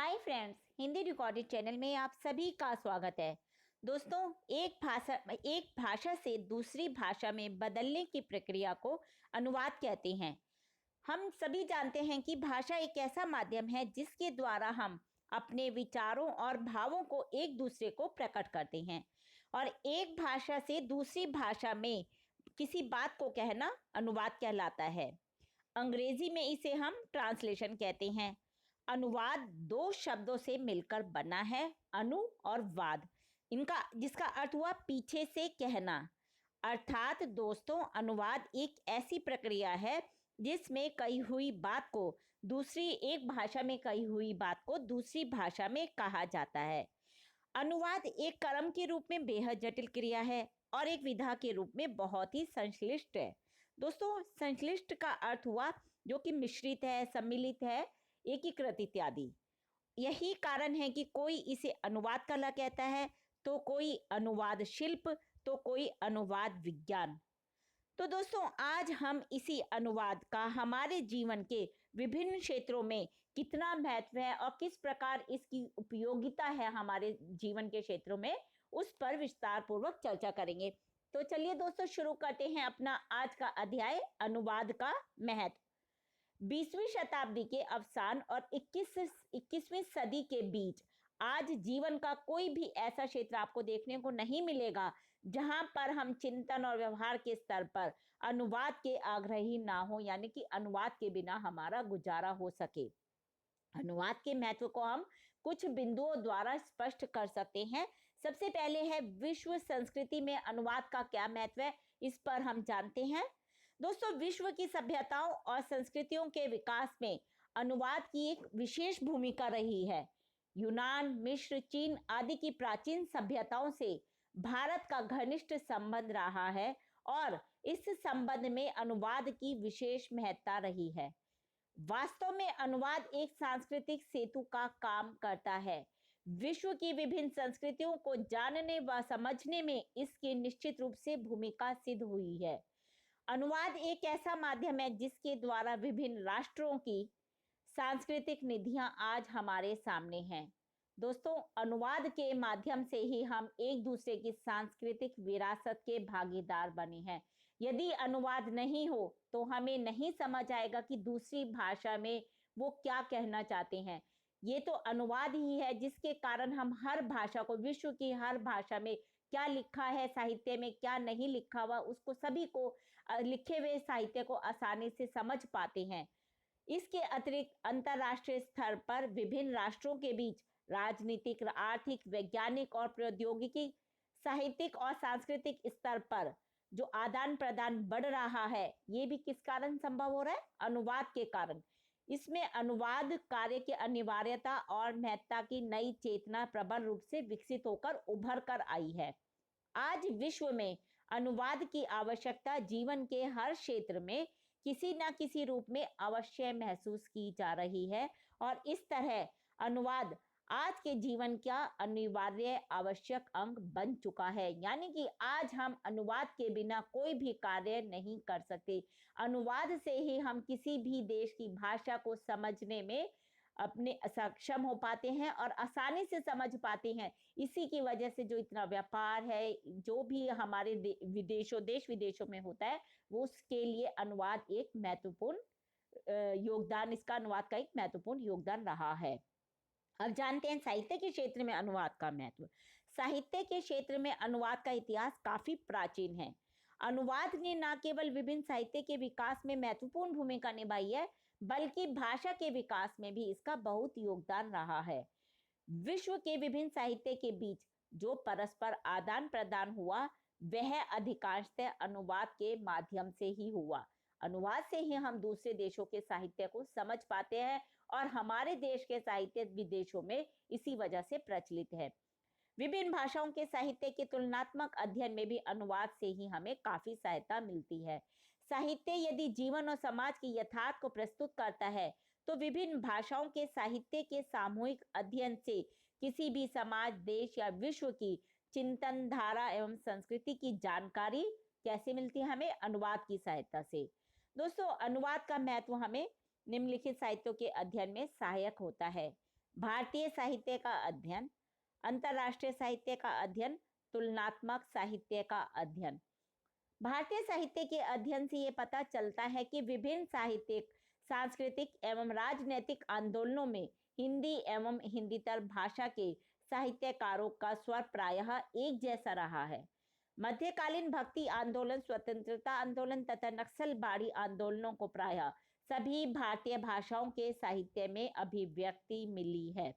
Hi friends, Hindi recorded channel में आप सभी का स्वागत है। दोस्तों, एक भाषा से दूसरी भाषा में बदलने की प्रक्रिया को अनुवाद कहते हैं। हम सभी जानते हैं कि भाषा एक ऐसा माध्यम है जिसके द्वारा हम अपने विचारों और भावों को एक दूसरे को प्रकट करते हैं। और एक भाषा से दूसरी भाषा में किसी बात को कहना अनुवाद कहलाता है। अंग्रेजी में इसे हम ट्रांसलेशन कहते हैं। अनुवाद दो शब्दों से मिलकर बना है, अनु और वाद, इनका जिसका अर्थ हुआ पीछे से कहना। अर्थात दोस्तों, अनुवाद एक ऐसी प्रक्रिया है जिसमें कही हुई बात को एक भाषा में कही हुई बात को दूसरी भाषा में कहा जाता है। अनुवाद एक कर्म के रूप में बेहद जटिल क्रिया है और एक विधा के रूप में बहुत ही संश्लिष्ट है। दोस्तों, संश्लिष्ट का अर्थ हुआ जो कि मिश्रित है, सम्मिलित है, एकीकृत इत्यादि। यही कारण है कि कोई इसे अनुवाद कला कहता है, तो कोई अनुवाद शिल्प, तो कोई अनुवाद विज्ञान। तो दोस्तों, आज हम इसी अनुवाद का हमारे जीवन के विभिन्न क्षेत्रों में कितना महत्व है और किस प्रकार इसकी उपयोगिता है हमारे जीवन के क्षेत्रों में, उस पर विस्तार पूर्वक चर्चा करेंगे। तो चलिए दोस्तों, शुरू करते हैं अपना आज का अध्याय, अनुवाद का महत्व। 20वीं शताब्दी के अवसान और 21वीं सदी के बीच आज जीवन का कोई भी ऐसा क्षेत्र आपको देखने को नहीं मिलेगा जहां पर हम चिंतन और व्यवहार के स्तर पर अनुवाद के आग्रही ना हो, यानी कि अनुवाद के बिना हमारा गुजारा हो सके। अनुवाद के महत्व को हम कुछ बिंदुओं द्वारा स्पष्ट कर सकते हैं। सबसे पहले है विश्व संस्कृति में अनुवाद का क्या महत्व है, इस पर हम जानते हैं। दोस्तों, विश्व की सभ्यताओं और संस्कृतियों के विकास में अनुवाद की एक विशेष भूमिका रही है। यूनान, मिस्र, चीन आदि की प्राचीन सभ्यताओं से भारत का घनिष्ठ संबंध रहा है और इस संबंध में अनुवाद की विशेष महत्ता रही है। वास्तव में अनुवाद एक सांस्कृतिक सेतु का काम करता है। विश्व की विभिन्न संस्कृतियों को जानने व समझने में इसकी निश्चित रूप से भूमिका सिद्ध हुई है। अनुवाद एक ऐसा माध्यम है जिसके द्वारा विभिन्न राष्ट्रों की सांस्कृतिक निधियां आज हमारे सामने हैं। दोस्तों, अनुवाद के माध्यम से ही हम एक दूसरे की सांस्कृतिक विरासत के भागीदार बने हैं। यदि अनुवाद नहीं हो तो हमें नहीं समझ आएगा कि दूसरी भाषा में वो क्या कहना चाहते हैं। ये तो अनुवाद ही है जिसके कारण हम हर भाषा को, विश्व की हर भाषा में क्या लिखा है, साहित्य में क्या नहीं लिखा हुआ, उसको सभी को लिखे हुए साहित्य को आसानी से समझ पाते हैं। इसके अतिरिक्त अंतर्राष्ट्रीय स्तर पर विभिन्न राष्ट्रों के बीच राजनीतिक, आर्थिक, वैज्ञानिक और प्रौद्योगिकी, साहित्यिक और सांस्कृतिक स्तर पर जो आदान प्रदान बढ़ रहा है, ये भी किस कारण संभव हो रहा है? अनुवाद के कारण। इसमें अनुवाद कार्य की अनिवार्यता और महत्ता की नई चेतना प्रबल रूप से विकसित होकर उभर कर आई है। आज विश्व में अनुवाद की आवश्यकता जीवन के हर क्षेत्र में किसी न किसी रूप में अवश्य महसूस की जा रही है और इस तरह अनुवाद आज के जीवन का अनिवार्य आवश्यक अंग बन चुका है। यानी कि आज हम अनुवाद के बिना कोई भी कार्य नहीं कर सकते। अनुवाद से ही हम किसी भी देश की भाषा को समझने में अपने सक्षम हो पाते हैं और आसानी से समझ पाते हैं। इसी की वजह से जो इतना व्यापार है, जो भी हमारे देश विदेशों में होता है, वो उसके लिए अनुवाद एक महत्वपूर्ण योगदान, इसका अनुवाद का एक महत्वपूर्ण योगदान रहा है। अब जानते हैं साहित्य के क्षेत्र में अनुवाद का महत्व। साहित्य के क्षेत्र में अनुवाद का इतिहास काफी प्राचीन है। अनुवाद ने न केवल विभिन्न साहित्य के विकास में महत्वपूर्ण भूमिका निभाई है, बल्कि भाषा के विकास में भी इसका बहुत योगदान रहा है। विश्व के विभिन्न साहित्य के बीच जो परस्पर आदान प्रदान हुआ, वह अधिकांशतः अनुवाद के माध्यम से ही हुआ। अनुवाद से ही हम दूसरे देशों के साहित्य को समझ पाते हैं और हमारे देश के साहित्य विदेशों में इसी वजह से प्रचलित है। विभिन्न भाषाओं के साहित्य के तुलनात्मक अध्ययन में भी अनुवाद से ही हमें काफी सहायता मिलती है। साहित्य यदि जीवन और समाज की यथार्थ को प्रस्तुत करता है, तो विभिन्न भाषाओं के साहित्य के सामूहिक अध्ययन से किसी भी समाज, देश या विश्व की चिंतन धारा एवं संस्कृति की जानकारी कैसे मिलती है? हमें अनुवाद की सहायता से। दोस्तों, अनुवाद का महत्व हमें निम्नलिखित साहित्यों के अध्ययन में सहायक होता है। भारतीय साहित्य का अध्ययन, अंतर्राष्ट्रीय साहित्य का अध्ययन, तुलनात्मक साहित्य का अध्ययन। भारतीय साहित्य के अध्ययन से ये पता चलता है कि विभिन्न साहित्यिक, सांस्कृतिक एवं राजनीतिक आंदोलनों में हिंदी एवं हिंदीतर भाषा के साहित्यकारों का स्वर प्रायः एक जैसा रहा है। मध्यकालीन भक्ति आंदोलन, स्वतंत्रता आंदोलन तथा नक्सलबाड़ी आंदोलनों को प्रायः सभी भारतीय भाषाओं के साहित्य में अभिव्यक्ति मिली है।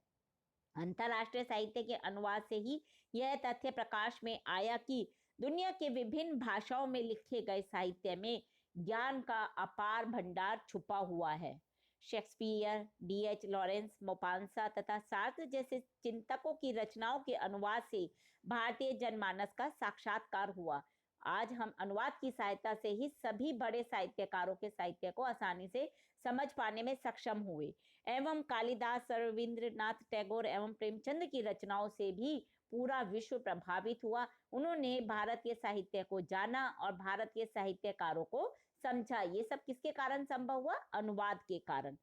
अंतरराष्ट्रीय साहित्य के अनुवाद से ही यह तथ्य प्रकाश में आया कि दुनिया के विभिन्न भाषाओं में लिखे गए साहित्य में ज्ञान का अपार भंडार छुपा हुआ है। Shakespeare, D.H. लॉरेंस, मोपांसा तथा सार्त्र जैसे चिंतकों की रचनाओं के अनुवाद से भारतीय जनमानस का साक्षात्कार हुआ। आज हम अनुवाद की सहायता से ही सभी बड़े साहित्यकारों के साहित्य को आसानी से समझ पाने में सक्षम हुए एवं कालिदास, रविंद्रनाथ टैगोर एवं प्रेमचंद की रचनाओं से भी पूरा विश्व प्रभावित हुआ। उन्होंने भारतीय साहित्य को जाना और भारत के साहित्यकारों को समझा। ये सब किसके कारण संभव हुआ? अनुवाद के कारण।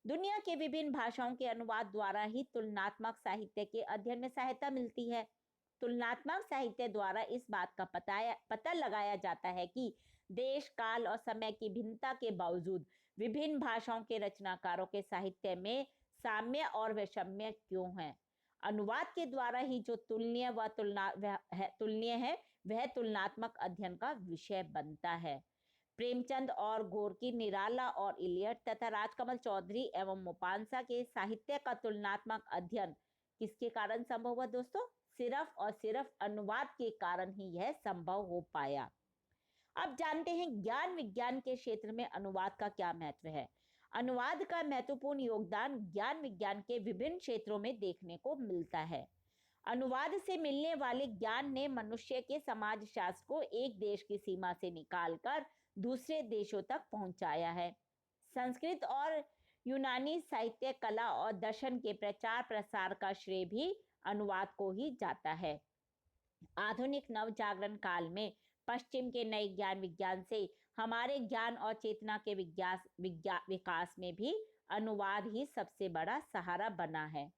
दुनिया के विभिन्न भाषाओं के अनुवाद द्वारा ही तुलनात्मक साहित्य के अध्ययन में सहायता मिलती है। तुलनात्मक साहित्य द्वारा इस बात का पता लगाया जाता है कि देश, काल और समय की भिन्नता के बावजूद विभिन्न भाषाओं के रचनाकारों के साहित्य में साम्य और वैषम्य क्यों है। अनुवाद के द्वारा ही जो तुलनीय है वह तुलनात्मक अध्ययन का विषय बनता है। प्रेमचंद और गोर्की, निराला और इलियट तथा राजकमल चौधरी एवं मोपांसा के साहित्य का तुलनात्मक अध्ययन किसके कारण संभव हुआ दोस्तों? सिर्फ और सिर्फ अनुवाद के कारण ही यह संभव हो पाया। अब जानते हैं ज्ञान विज्ञान के क्षेत्र में अनुवाद का क्या महत्व है। अनुवाद का महत्वपूर्ण योगदान ज्ञान विज्ञान के विभिन्न क्षेत्रों में देखने को मिलता है। अनुवाद से मिलने वाले ज्ञान ने मनुष्य के समाजशास्त्र को एक देश की सीमा से निकालकर दूसरे देशों तक पहुंचाया है। संस्कृत और यूनानी साहित्य, कला और दर्शन के प्रचार प्रसार का श्रेय भी अनुवाद को ही जाता है। आधुनिक नवजागरण काल में पश्चिम के नए ज्ञान विज्ञान से हमारे ज्ञान और चेतना के विकास में भी अनुवाद ही सबसे बड़ा सहारा बना है।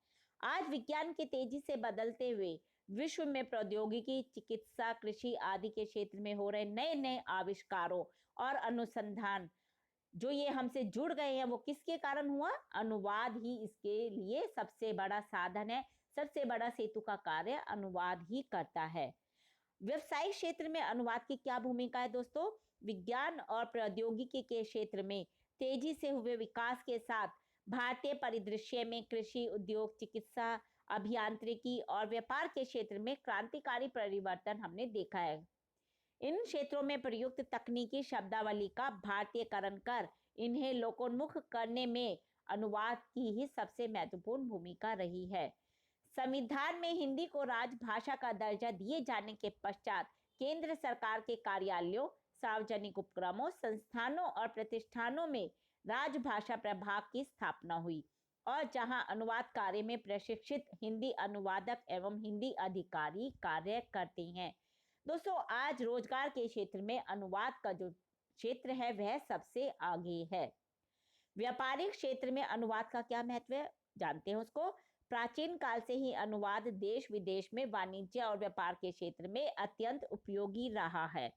आज विज्ञान के तेजी से बदलते हुए विश्व में प्रौद्योगिकी, चिकित्सा, कृषि आदि के क्षेत्र में हो रहे नए नए आविष्कारों और अनुसंधान जो ये हमसे जुड़ गए हैं वो किसके कारण हुआ? अनुवाद ही इसके लिए सबसे बड़ा साधन है। सबसे बड़ा सेतु का कार्य अनुवाद ही करता है। व्यवसायिक क्षेत्र में अनुवाद की क्या भूमिका है दोस्तों? विज्ञान और प्रौद्योगिकी के क्षेत्र में तेजी से हुए विकास के साथ भारतीय परिदृश्य में कृषि, उद्योग, चिकित्सा, अभियांत्रिकी और व्यापार के क्षेत्र में क्रांतिकारी परिवर्तन हमने देखा है। इन क्षेत्रों में प्रयुक्त तकनीकी शब्दावली का भारतीयकरण कर इन्हें लोकोन्मुख करने में अनुवाद की ही सबसे महत्वपूर्ण भूमिका रही है। संविधान में हिंदी को राजभाषा का दर्जा दिए जाने के पश्चात केंद्र सरकार के कार्यालयों, सार्वजनिक उपक्रमों, संस्थानों और प्रतिष्ठानों में राजभाषा प्रभाग की स्थापना हुई और जहां अनुवाद कार्य में प्रशिक्षित हिंदी अनुवादक एवं हिंदी अधिकारी कार्य करते हैं। दोस्तों, आज रोजगार के क्षेत्र में अनुवाद का जो क्षेत्र है वह सबसे आगे है। व्यापारिक क्षेत्र में अनुवाद का क्या महत्व है जानते हैं उसको। प्राचीन काल से ही अनुवाद देश विदेश में वाणिज्य और व्यापार के क्षेत्र में अत्यंत उपयोगी रहा है।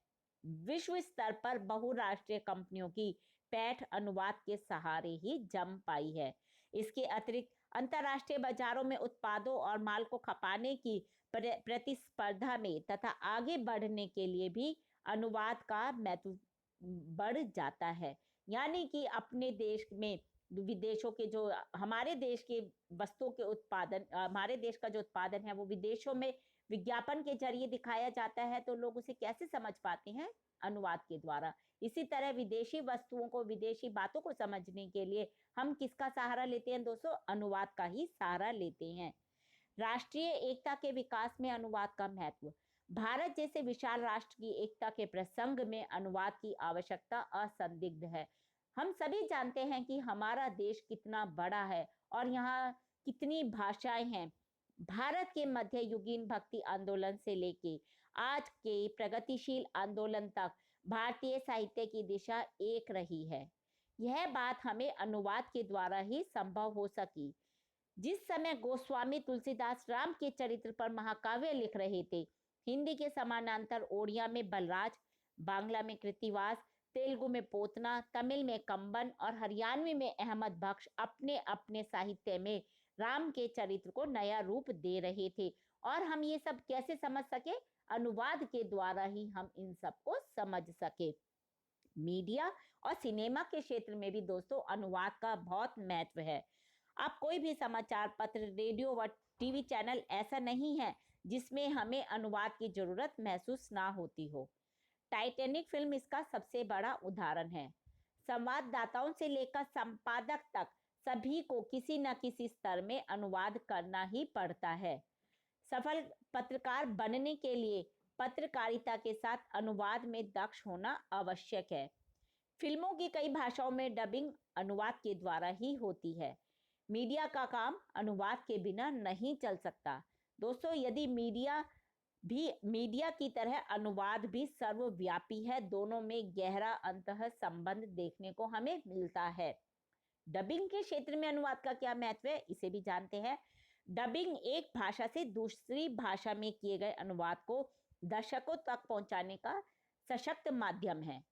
विश्व स्तर पर बहुराष्ट्रीय कंपनियों की पैठ अनुवाद के सहारे ही जम पाई है। इसके अतिरिक्त अंतर्राष्ट्रीय बाजारों में उत्पादों और माल को खपाने की प्रतिस्पर्धा में तथा आगे बढ़ने के लिए भी अनुवाद का महत्व बढ़ जाता है। यानी कि अपने देश में विदेशों के जो हमारे देश के वस्तुओं के उत्पादन, हमारे देश का जो उत्पादन है वो विदेशों में विज्ञापन के जरिए दिखाया जाता है, तो लोग उसे कैसे समझ पाते हैं? अनुवाद के द्वारा। इसी तरह विदेशी वस्तुओं को, विदेशी बातों को समझने के लिए हम किसका सहारा लेते हैं दोस्तों? अनुवाद का ही सहारा लेते हैं। राष्ट्रीय एकता के विकास में अनुवाद का महत्व। भारत जैसे विशाल राष्ट्र की एकता के प्रसंग में अनुवाद की आवश्यकता असंदिग्ध है। हम सभी जानते हैं कि हमारा देश कितना बड़ा है और यहाँ कितनी भाषाएं हैं। भारत के मध्य युगीन भक्ति आंदोलन से लेके आज के प्रगतिशील आंदोलन तक भारतीय साहित्य की दिशा एक रही है। यह बात हमें अनुवाद के द्वारा ही संभव हो सकी। जिस समय गोस्वामी तुलसीदास राम के चरित्र पर महाकाव्य लिख रहे थे, हिंदी के समानांतर ओडिया में बलराज, बांग्ला में कृतिवास, तेलुगु में पोतना, तमिल में कंबन और हरियाणवी में अहमद बख्श अपने अपने साहित्य में राम के चरित्र को नया रूप दे रहे थे। और हम ये सब कैसे समझ सके? अनुवाद के द्वारा ही हम इन सबको समझ सके। मीडिया और सिनेमा के क्षेत्र में भी दोस्तों अनुवाद का बहुत महत्व है। आप कोई भी समाचार पत्र, रेडियो व टीवी चैनल ऐसा नहीं है जिसमें हमें अनुवाद की जरूरत महसूस ना होती हो। टाइटैनिक फिल्म इसका सबसे बड़ा उदाहरण है। संवाददाताओं से लेकर संपादक तक सभी को किसी न किसी स्तर में अनुवाद करना ही पड़ता है। सफल पत्रकार बनने के लिए पत्रकारिता के साथ अनुवाद में दक्ष होना आवश्यक है। फिल्मों की कई भाषाओं में डबिंग अनुवाद के द्वारा ही होती है। मीडिया का काम अनुवाद के बिना नहीं चल सकता। दोस्तों, यदि मीडिया की तरह अनुवाद भी सर्वव्यापी है, दोनों में गहरा अंतः संबंध देखने को हमें मिलता है। डबिंग के क्षेत्र में अनुवाद का क्या महत्व है, इसे भी जानते हैं। डबिंग एक भाषा से दूसरी भाषा में किए गए अनुवाद को दर्शकों तक पहुंचाने का सशक्त माध्यम है।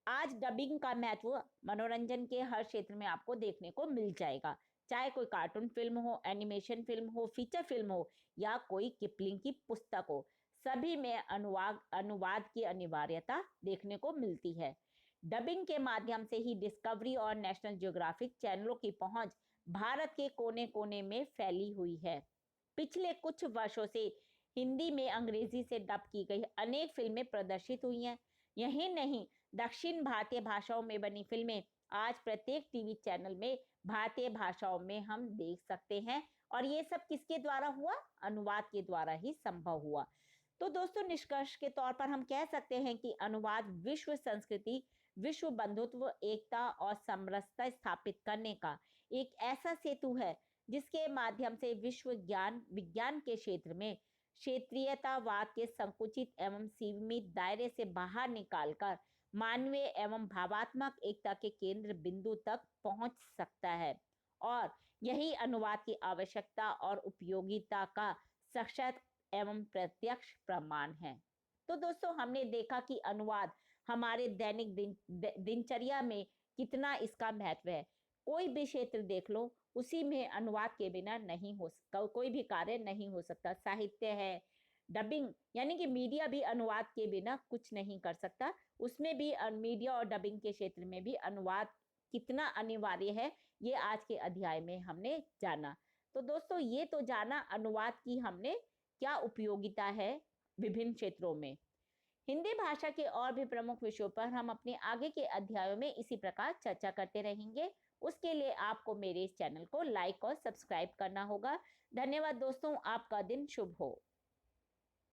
आज डबिंग का महत्व मनोरंजन के हर क्षेत्र में आपको देखने को मिल जाएगा, चाहे कोई कार्टून फिल्म हो, एनिमेशन फिल्म हो, फीचर फिल्म हो या कोई किपलिंग की पुस्तक हो, सभी में अनुवाद की अनिवार्यता देखने को मिलती है। डबिंग के माध्यम से ही डिस्कवरी और नेशनल ज्योग्राफिक चैनलों की पहुंच भारत के कोने कोने में फैली हुई है। पिछले कुछ वर्षों से हिंदी में अंग्रेजी से डब की गई अनेक फिल्में प्रदर्शित हुई हैं। यही नहीं, दक्षिण भारतीय भाषाओं में बनी फिल्में आज प्रत्येक टीवी चैनल में भारतीय भाषाओं में हम देख सकते हैं। और ये सब किसके द्वारा हुआ? अनुवाद के द्वारा ही संभव हुआ। तो दोस्तों, निष्कर्ष के तौर पर हम कह सकते हैं कि अनुवाद विश्व संस्कृति, विश्व बंधुत्व, एकता और समरसता स्थापित करने का एक ऐसा सेतु है जिसके माध्यम से विश्व विज्ञान के क्षेत्र में क्षेत्रीयतावाद के संकुचित एवं सीमित दायरे से बाहर निकालकर मानवीय एवं भावात्मक एकता के केंद्र बिंदु तक पहुंच सकता है। और यही अनुवाद की आवश्यकता और उपयोगिता का सशक्त एवं प्रत्यक्ष प्रमाण है। तो दोस्तों, हमने देखा कि अनुवाद हमारे दैनिक दिनचर्या में कितना इसका महत्व है। कोई भी क्षेत्र देख लो, उसी में अनुवाद के बिना नहीं हो सकता, कोई भी कार्य नहीं हो सकता। साहित्य है, डबिंग यानी कि मीडिया भी अनुवाद के बिना कुछ नहीं कर सकता। उसमें भी मीडिया और डबिंग के क्षेत्र में भी अनुवाद कितना अनिवार्य है, ये आज के अध्याय में हमने जाना। तो दोस्तों, ये तो जाना अनुवाद की हमने क्या उपयोगिता है विभिन्न क्षेत्रों में। हिंदी भाषा के और भी प्रमुख विषयों पर हम अपने आगे के अध्यायों में इसी प्रकार चर्चा करते रहेंगे। उसके लिए आपको मेरे इस चैनल को लाइक और सब्सक्राइब करना होगा। धन्यवाद दोस्तों, आपका दिन शुभ हो।